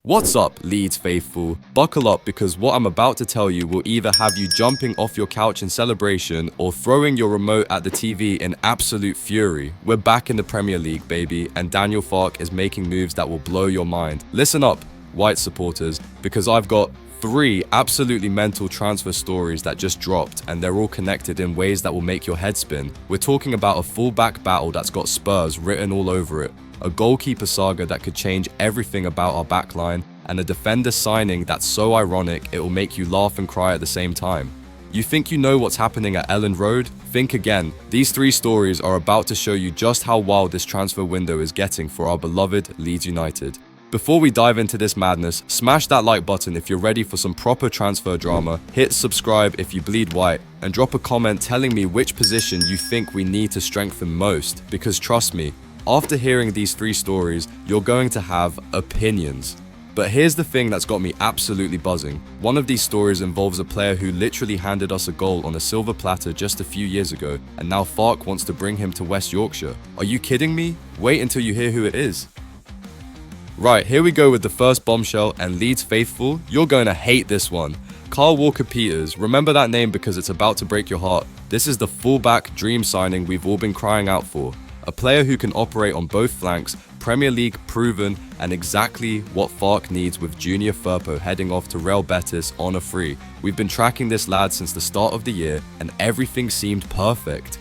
What's up, Leeds faithful? Buckle up because what I'm about to tell you will either have you jumping off your couch in celebration or throwing your remote at the TV in absolute fury. We're back in the Premier League, baby, and Daniel Farke is making moves that will blow your mind. Listen up, White supporters, because I've got 3 absolutely mental transfer stories that just dropped, and they're all connected in ways that will make your head spin. We're talking about a fullback battle that's got Spurs written all over it, a goalkeeper saga that could change everything about our backline, and a defender signing that's so ironic it will make you laugh and cry at the same time. You think you know what's happening at Elland Road? Think again. These 3 stories are about to show you just how wild this transfer window is getting for our beloved Leeds United. Before we dive into this madness, smash that like button if you're ready for some proper transfer drama, hit subscribe if you bleed white, and drop a comment telling me which position you think we need to strengthen most, because trust me, after hearing these 3 stories, you're going to have opinions. But here's the thing that's got me absolutely buzzing. One of these stories involves a player who literally handed us a goal on a silver platter just a few years ago, and now Farke wants to bring him to West Yorkshire. Are you kidding me? Wait until you hear who it is. Right, here we go with the first bombshell, and Leeds faithful, you're going to hate this one. Kyle Walker-Peters, remember that name because it's about to break your heart. This is the fullback dream signing we've all been crying out for. A player who can operate on both flanks, Premier League proven, and exactly what Farke needs with Junior Firpo heading off to Real Betis on a free. We've been tracking this lad since the start of the year, and everything seemed perfect.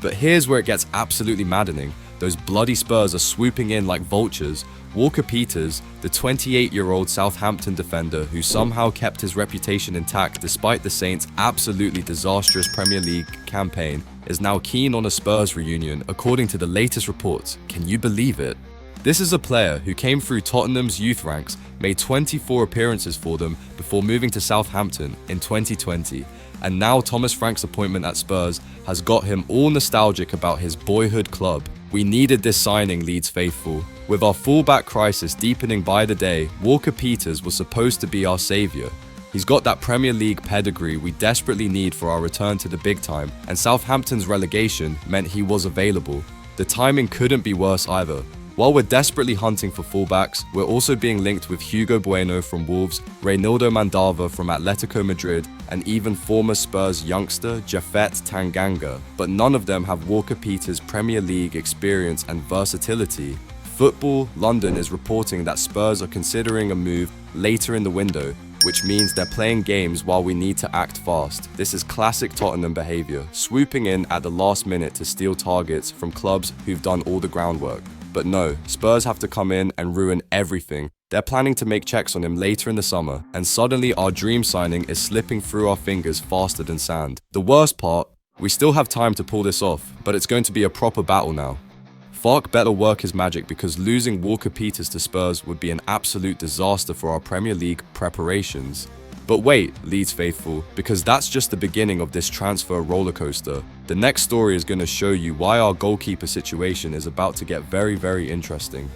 But here's where it gets absolutely maddening. Those bloody Spurs are swooping in like vultures. Walker-Peters, the 28-year-old Southampton defender who somehow kept his reputation intact despite the Saints' absolutely disastrous Premier League campaign, is now keen on a Spurs reunion according to the latest reports. Can you believe it? This is a player who came through Tottenham's youth ranks, made 24 appearances for them before moving to Southampton in 2020, and now Thomas Frank's appointment at Spurs has got him all nostalgic about his boyhood club. We needed this signing, Leeds faithful. With our fullback crisis deepening by the day, Walker-Peters was supposed to be our saviour. He's got that Premier League pedigree we desperately need for our return to the big time, and Southampton's relegation meant he was available. The timing couldn't be worse either. While we're desperately hunting for fullbacks, we're also being linked with Hugo Bueno from Wolves, Reynaldo Mandava from Atletico Madrid, and even former Spurs youngster Japhet Tanganga, but none of them have Walker-Peters' Premier League experience and versatility. Football London is reporting that Spurs are considering a move later in the window, which means they're playing games while we need to act fast. This is classic Tottenham behaviour, swooping in at the last minute to steal targets from clubs who've done all the groundwork. But no, Spurs have to come in and ruin everything. They're planning to make checks on him later in the summer, and suddenly our dream signing is slipping through our fingers faster than sand. The worst part, we still have time to pull this off, but it's going to be a proper battle now. Farke better work his magic because losing Walker-Peters to Spurs would be an absolute disaster for our Premier League preparations. But wait, Leeds faithful, because that's just the beginning of this transfer rollercoaster. The next story is going to show you why our goalkeeper situation is about to get very, very interesting.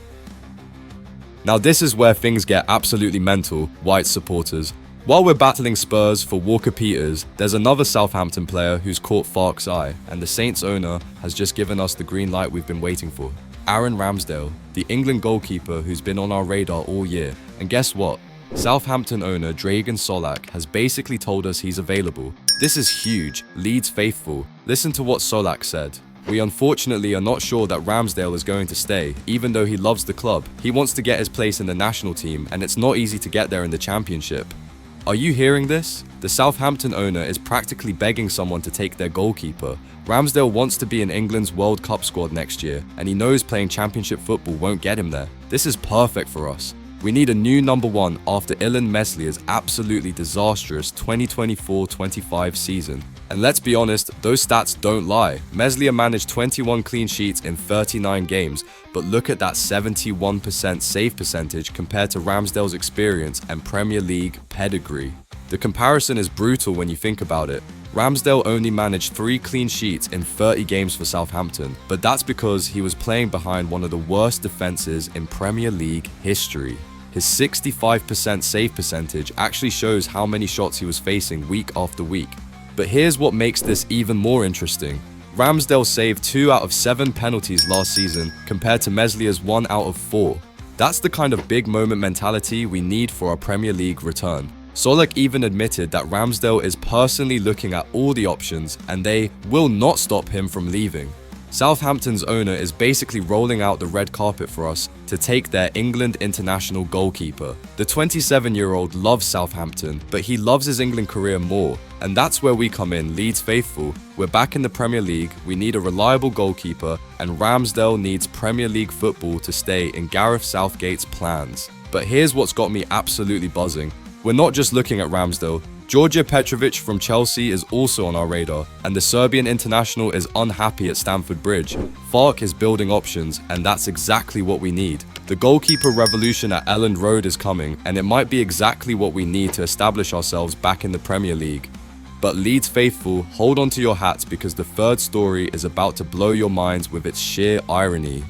Now this is where things get absolutely mental, White supporters. While we're battling Spurs for Walker-Peters, there's another Southampton player who's caught Farke's eye, and the Saints owner has just given us the green light we've been waiting for. Aaron Ramsdale, the England goalkeeper who's been on our radar all year. And guess what? Southampton owner Dragan Solak has basically told us he's available. This is huge, Leeds faithful. Listen to what Solak said. We unfortunately are not sure that Ramsdale is going to stay, even though he loves the club. He wants to get his place in the national team, and it's not easy to get there in the Championship. Are you hearing this? The Southampton owner is practically begging someone to take their goalkeeper. Ramsdale wants to be in England's World Cup squad next year, and he knows playing Championship football won't get him there. This is perfect for us. We need a new number 1 after Illan Meslia's absolutely disastrous 2024-25 season. And let's be honest, those stats don't lie. Meslia managed 21 clean sheets in 39 games, but look at that 71% save percentage compared to Ramsdale's experience and Premier League pedigree. The comparison is brutal when you think about it. Ramsdale only managed 3 clean sheets in 30 games for Southampton, but that's because he was playing behind one of the worst defenses in Premier League history. His 65% save percentage actually shows how many shots he was facing week after week. But here's what makes this even more interesting. Ramsdale saved 2 out of 7 penalties last season compared to Meslia's 1 out of 4. That's the kind of big moment mentality we need for our Premier League return. Solak even admitted that Ramsdale is personally looking at all the options and they will not stop him from leaving. Southampton's owner is basically rolling out the red carpet for us to take their England international goalkeeper. The 27-year-old loves Southampton, but he loves his England career more. And that's where we come in, Leeds faithful. We're back in the Premier League, we need a reliable goalkeeper, and Ramsdale needs Premier League football to stay in Gareth Southgate's plans. But here's what's got me absolutely buzzing. We're not just looking at Ramsdale. Georgia Petrovic from Chelsea is also on our radar, and the Serbian international is unhappy at Stamford Bridge. Farke is building options, and that's exactly what we need. The goalkeeper revolution at Elland Road is coming, and it might be exactly what we need to establish ourselves back in the Premier League. But Leeds faithful, hold on to your hats because the third story is about to blow your minds with its sheer irony.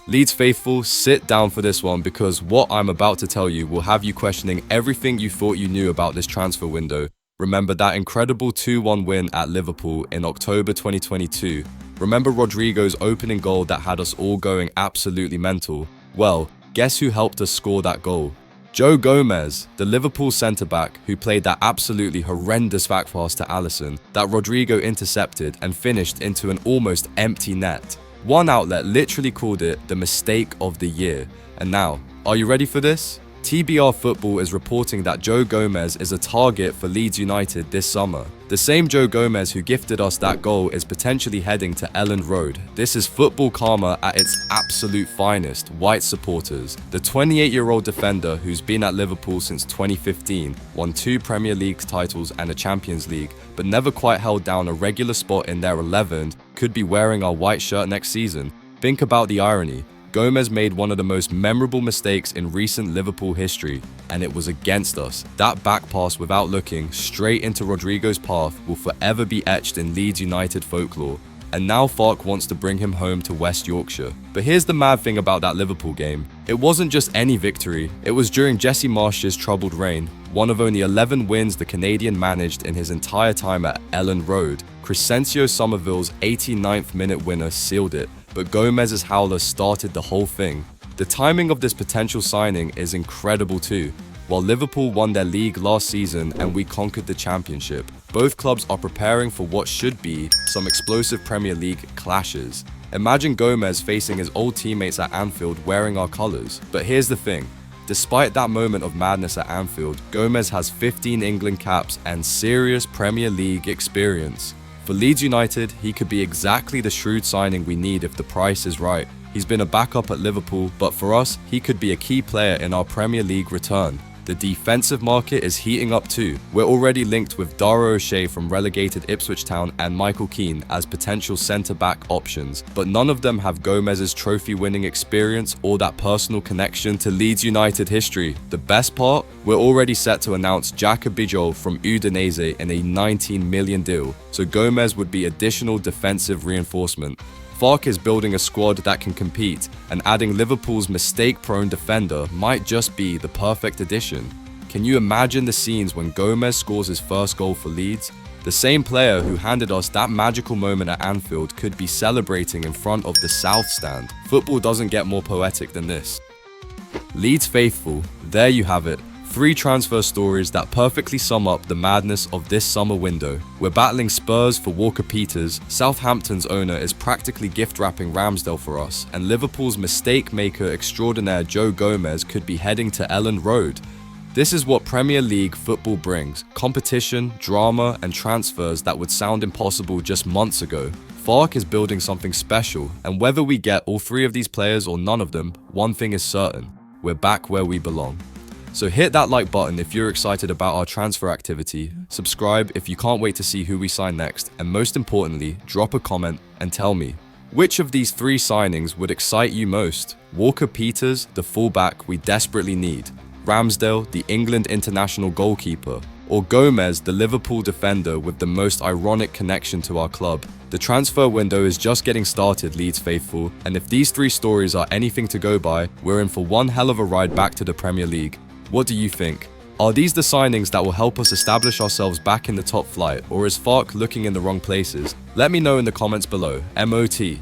Leeds faithful, sit down for this one because what I'm about to tell you will have you questioning everything you thought you knew about this transfer window. Remember that incredible 2-1 win at Liverpool in October 2022? Remember Rodrigo's opening goal that had us all going absolutely mental? Well, guess who helped us score that goal? Joe Gomez, the Liverpool centre-back who played that absolutely horrendous back pass to Alisson that Rodrigo intercepted and finished into an almost empty net. One outlet literally called it the mistake of the year. And now, are you ready for this? TBR Football is reporting that Joe Gomez is a target for Leeds United this summer. The same Joe Gomez who gifted us that goal is potentially heading to Elland Road. This is football karma at its absolute finest, white supporters. The 28-year-old defender who's been at Liverpool since 2015, won 2 Premier League titles and a Champions League, but never quite held down a regular spot in their 11, could be wearing our white shirt next season. Think about the irony. Gomez made one of the most memorable mistakes in recent Liverpool history, and it was against us. That back pass without looking straight into Rodrigo's path will forever be etched in Leeds United folklore. And now Farke wants to bring him home to West Yorkshire. But here's the mad thing about that Liverpool game. It wasn't just any victory, it was during Jesse Marsch's troubled reign, one of only 11 wins the Canadian managed in his entire time at Elland Road. Crescencio Somerville's 89th minute winner sealed it, but Gomez's howler started the whole thing. The timing of this potential signing is incredible too. While Liverpool won their league last season and we conquered the championship, both clubs are preparing for what should be some explosive Premier League clashes. Imagine Gomez facing his old teammates at Anfield wearing our colours. But here's the thing. Despite that moment of madness at Anfield, Gomez has 15 England caps and serious Premier League experience. For Leeds United, he could be exactly the shrewd signing we need if the price is right. He's been a backup at Liverpool, but for us, he could be a key player in our Premier League return. The defensive market is heating up too. We're already linked with Dara O'Shea from relegated Ipswich Town and Michael Keane as potential centre-back options, but none of them have Gomez's trophy-winning experience or that personal connection to Leeds United history. The best part? We're already set to announce Jacob Bijol from Udinese in a 19 million deal, so Gomez would be additional defensive reinforcement. Farke is building a squad that can compete, and adding Liverpool's mistake-prone defender might just be the perfect addition. Can you imagine the scenes when Gomez scores his first goal for Leeds? The same player who handed us that magical moment at Anfield could be celebrating in front of the South Stand. Football doesn't get more poetic than this. Leeds faithful, there you have it. 3 transfer stories that perfectly sum up the madness of this summer window. We're battling Spurs for Walker Peters, Southampton's owner is practically gift-wrapping Ramsdale for us, and Liverpool's mistake-maker extraordinaire Joe Gomez could be heading to Elland Road. This is what Premier League football brings: competition, drama, and transfers that would sound impossible just months ago. Farke is building something special, and whether we get all 3 of these players or none of them, one thing is certain: we're back where we belong. So hit that like button if you're excited about our transfer activity, subscribe if you can't wait to see who we sign next, and most importantly, drop a comment and tell me, which of these 3 signings would excite you most? Walker Peters, the fullback we desperately need, Ramsdale, the England international goalkeeper, or Gomez, the Liverpool defender with the most ironic connection to our club? The transfer window is just getting started, Leeds faithful, and if these 3 stories are anything to go by, we're in for one hell of a ride back to the Premier League. What do you think? Are these the signings that will help us establish ourselves back in the top flight, or is Farke looking in the wrong places? Let me know in the comments below. MOT.